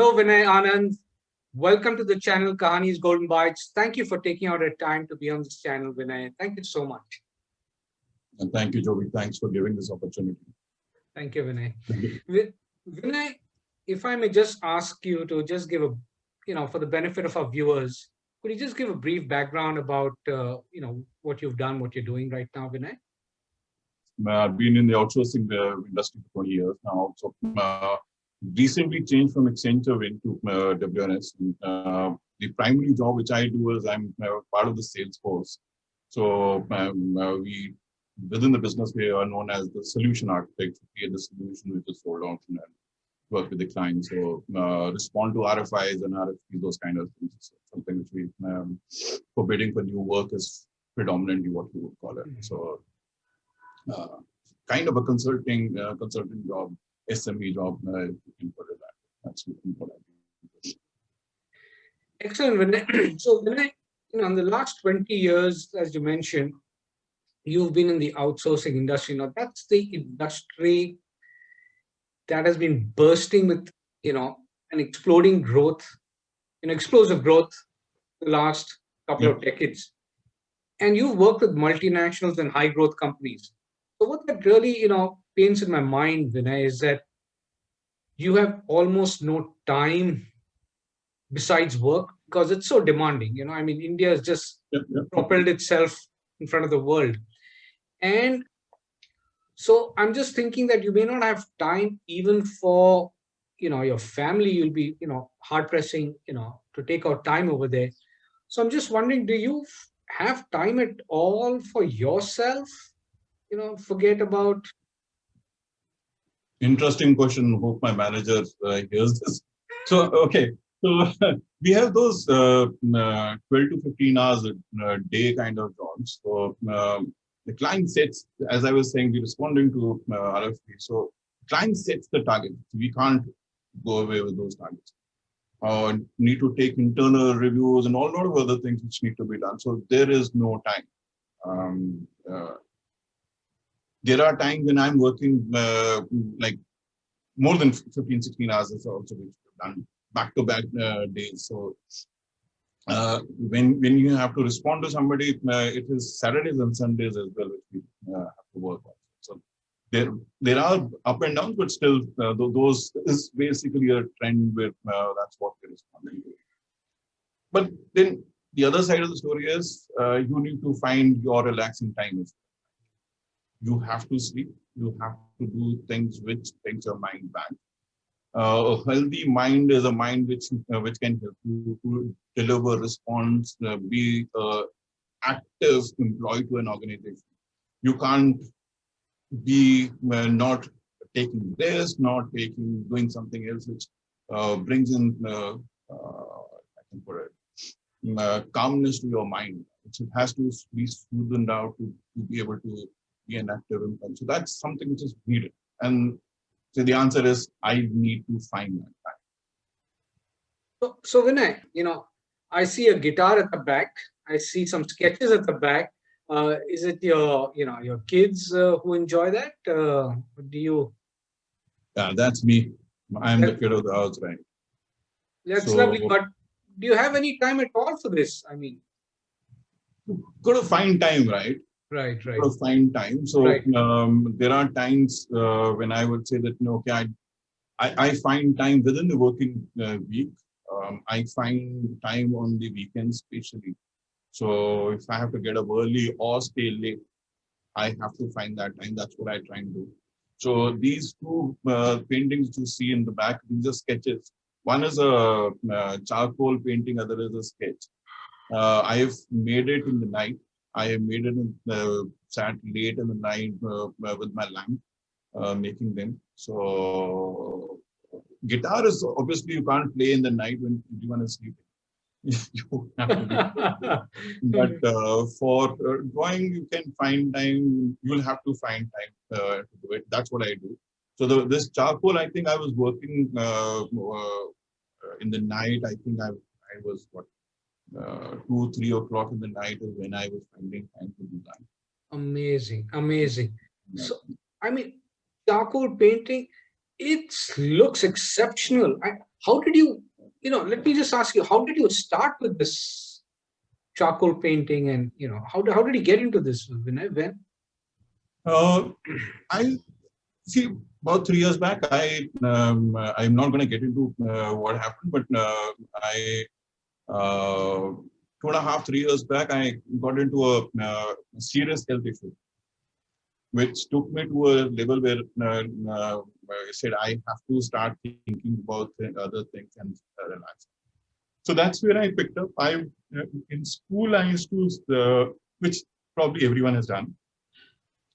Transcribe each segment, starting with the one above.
Hello, Viney Anand. Welcome to the channel Kahanis Golden Bytes. Thank you for taking out a time to be on this channel, Viney. Thank you so much. And thank you, Joby. Thanks for giving this opportunity. Thank you, Viney. Viney, if I may just ask you to just give for the benefit of our viewers, could you just give a brief background about, what you've done, what you're doing right now, Viney? I've been in the outsourcing industry for 20 years now. So recently changed from Accenture into WNS. The primary job which I do is I'm part of the sales force. So we within the business we are known as the solution architect. We create the solution which is sold on and work with the client. So respond to RFIs and RFPs, those kind of things. So something which we for bidding for new work is predominantly what we would call it. So kind of a consulting job, SME job, if you can put it that. That's what I do. Excellent, Viney. So, Viney, in the last 20 years, as you mentioned, you've been in the outsourcing industry. Now, that's the industry that has been bursting with, an exploding growth, explosive growth the last couple of decades. And you've worked with multinationals and high growth companies. So what that really, paints in my mind, Viney, is that you have almost no time besides work because it's so demanding. India has just propelled itself in front of the world. And so I'm just thinking that you may not have time even for, your family. You'll be, hard pressing, to take out time over there. So I'm just wondering, do you have time at all for yourself? Forget about. Interesting question. Hope my manager hears this. So, okay. So we have those 12 to 15 hours a day kind of jobs. So the client sets, as I was saying, we're responding to RFP. So client sets the target. We can't go away with those targets. Need to take internal reviews and all lot of other things which need to be done. So there is no time. There are times when I'm working like more than 15, 16 hours is also which we've done back-to-back days. So when you have to respond to somebody, it is Saturdays and Sundays as well which we have to work on. So there are up and downs, but still those is basically a trend where that's what we're responding to. But then the other side of the story is you need to find your relaxing time. You have to sleep. You have to do things which takes your mind back. A healthy mind is a mind which can help you to deliver response, be active employee to an organization. You can't be not taking rest, not doing something else which brings in I can put it, calmness to your mind. It has to be smoothened out to be able to be an active income. So that's something which is needed. And so the answer is I need to find that time. So Viney, I see a guitar at the back. I see some sketches at the back. Is it your kids who enjoy that? Do you? Yeah, that's me. I'm the kid of the house, right? That's lovely. But do you have any time at all for this? Got to find time, right? Right. Got to find time. So there are times when I would say that okay, I find time within the working week. I find time on the weekends, especially. So if I have to get up early or stay late, I have to find that time. That's what I try and do. So these two paintings you see in the back, these are sketches. One is a charcoal painting, other is a sketch. I have made it in the night. I have made it sat late in the night with my lamp, making them. So guitar is obviously you can't play in the night when everyone is sleeping. You have to but for drawing, you can find time. You will have to find time to do it. That's what I do. So this charcoal, I think I was working in the night. I think I was 2, 3 o'clock in the night is when I was finding time to do that. Amazing. So charcoal painting, it looks exceptional. How did you, let me just ask you, how did you start with this charcoal painting, and how did you get into this, Vinay? When? I see about 3 years back. I'm not going to get into what happened, but I 2.5, 3 years back, I got into a serious health issue, which took me to a level where I said I have to start thinking about other things and relax. So that's where I picked up. In school I used to, which probably everyone has done.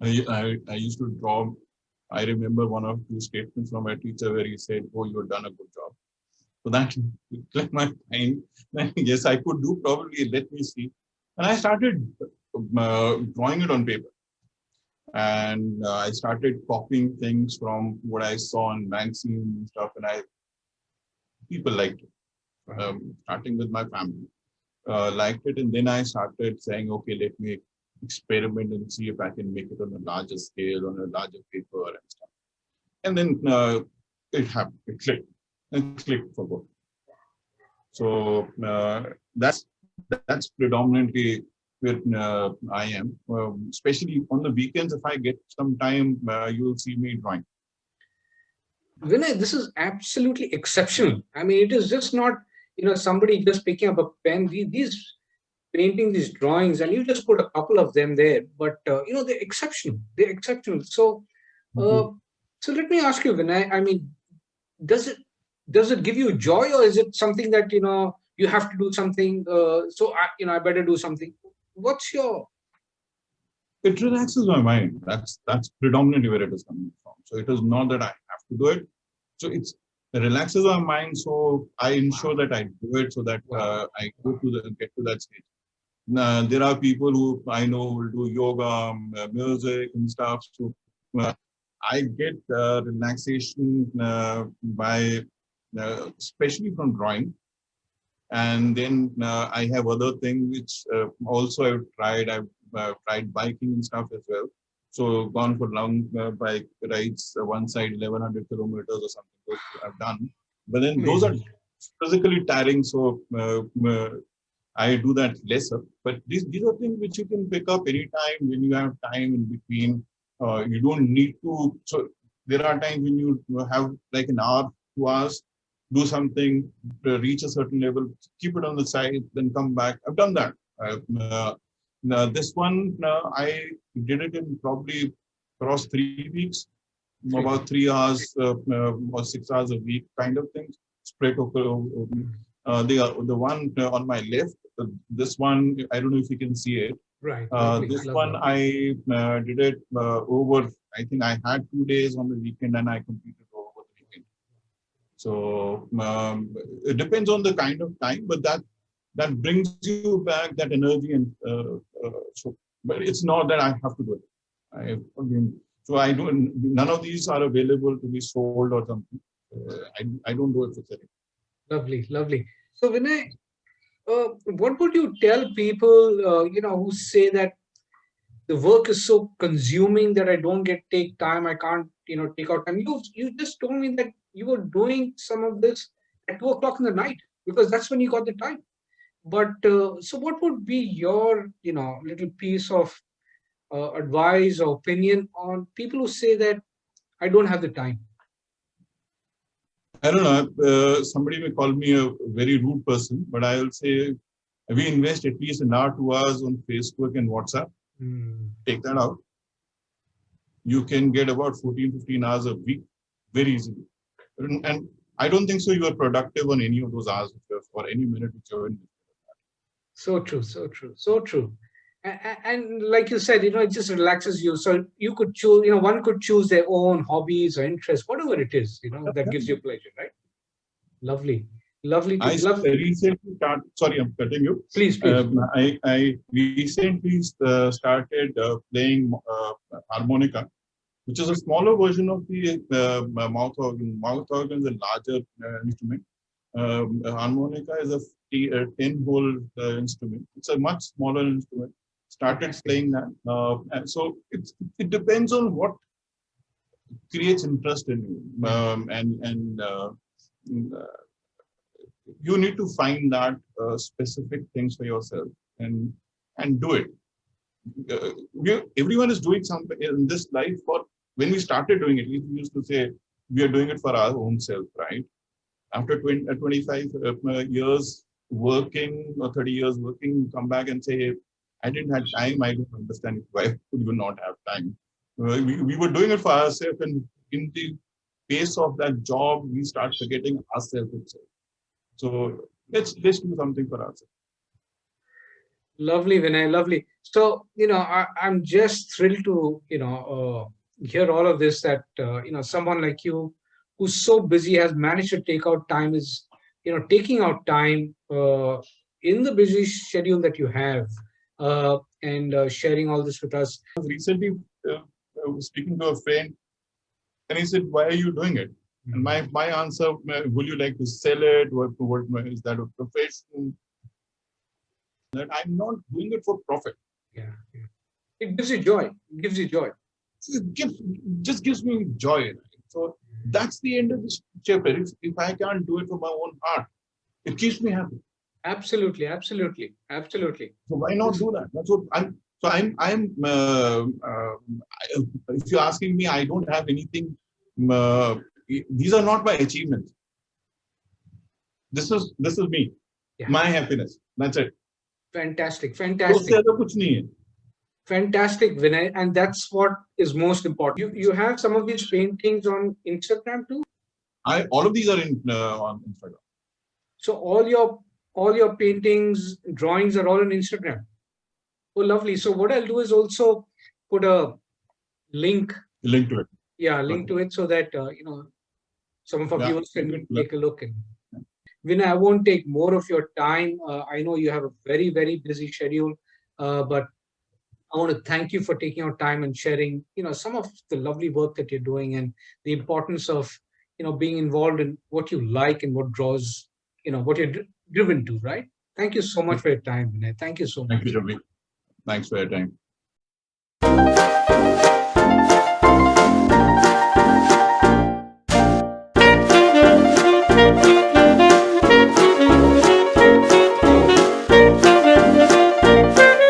I used to draw. I remember one or two statements from my teacher where he said, "Oh, you've done a good job." So that let my mind. Yes, I could do probably. Let me see. And I started drawing it on paper. And I started copying things from what I saw in magazines and stuff. And people liked it. Starting with my family, liked it. And then I started saying, okay, let me experiment and see if I can make it on a larger scale, on a larger paper and stuff. And then it happened, it clicked for both. So that's predominantly where I am. Especially on the weekends, if I get some time, you will see me drawing. Vinay, this is absolutely exceptional. I mean, it is just not, somebody just picking up a pen. These painting, these drawings, and you just put a couple of them there, but they're exceptional. They're exceptional. So, so let me ask you, Vinay. I mean, does it give you joy, or is it something that you have to do something? I better do something. What's your? It relaxes my mind. That's predominantly where it is coming from. So it is not that I have to do it. So it relaxes my mind. So I ensure that I do it so that I get to that stage. There are people who I know will do yoga, music and stuff. So I get relaxation by, especially from drawing. And then I have other things which also I've tried. I've tried biking and stuff as well. So gone for long bike rides, one side 1100 kilometers or something. Those I've done. But then those are physically tiring. So I do that lesser. But these are things which you can pick up anytime when you have time in between. You don't need to. So there are times when you have like an hour, 2 hours, do something, reach a certain level, keep it on the side, then come back. I've done that. This one, I did it in probably across 3 weeks, about 3 hours or 6 hours a week kind of thing. Spread over. The one on my left, this one, I don't know if you can see it. Right. This one, I did it over, I think I had 2 days on the weekend and I completed over the weekend. So it depends on the kind of time, but that brings you back that energy. And so, but it's not that I have to do it. So I don't, none of these are available to be sold or something. I don't do it for selling. Lovely, lovely. So Vinay, what would you tell people, who say that the work is so consuming that I don't take time, I can't, take out time. You just told me that you were doing some of this at 2 o'clock in the night because that's when you got the time. But so what would be your, little piece of advice or opinion on people who say that I don't have the time? I don't know. Somebody may call me a very rude person, but I will say we invest at least an hour, 2 hours on Facebook and WhatsApp. Take that out. You can get about 14, 15 hours a week very easily. And I don't think so you are productive on any of those hours or any minute which you're in. So true, so true, so true. And like you said, it just relaxes you. So you could choose, one could choose their own hobbies or interests, whatever it is, that gives you pleasure, right? Lovely, lovely. I recently started, sorry, I'm cutting you. Please. I recently started playing harmonica, which is a smaller version of the mouth organ. Mouth organ is a larger instrument. Harmonica is a 10-hole instrument. It's a much smaller instrument. Started playing that. And so it depends on what creates interest in you. you need to find that specific things for yourself and do it. Everyone is doing something in this life for, when we started doing it, we used to say we are doing it for our own self, right? After 25 years working or 30 years working, you come back and say, hey, I didn't have time. I don't understand why could you not have time. We were doing it for ourselves, and in the pace of that job, we start forgetting ourselves itself. So let's do something for ourselves. Lovely, Vinay, lovely. So, I'm just thrilled to, hear all of this, that, someone like you who's so busy has managed to take out time, is, taking out time in the busy schedule that you have, and sharing all this with us. Recently, I was speaking to a friend, and he said, why are you doing it? And my answer, will you like to sell it? What is that a profession? That I'm not doing it for profit. Yeah. It gives you joy. It gives you joy. Just gives me joy. Right? So that's the end of this chapter. If I can't do it for my own heart, it keeps me happy. Absolutely. So why not do that? That's what I'm. So I'm. If you're asking me, I don't have anything. These are not my achievements. This is me. Yeah. My happiness. That's it. Fantastic. Fantastic, Vinay, and that's what is most important. You have some of these paintings on Instagram too? All of these are on Instagram. So all your paintings, drawings are all on Instagram. Oh, lovely. So what I'll do is also put a link to it. Yeah, link to it, so that some of our viewers can take a look. And Vinay, I won't take more of your time. I know you have a very, very busy schedule, but I want to thank you for taking your time and sharing, some of the lovely work that you're doing, and the importance of, being involved in what you like and what draws, what you're driven to, right? Thank you so much for your time, Vinay. Thank you so much. Thank you, Joby. Thanks for your time.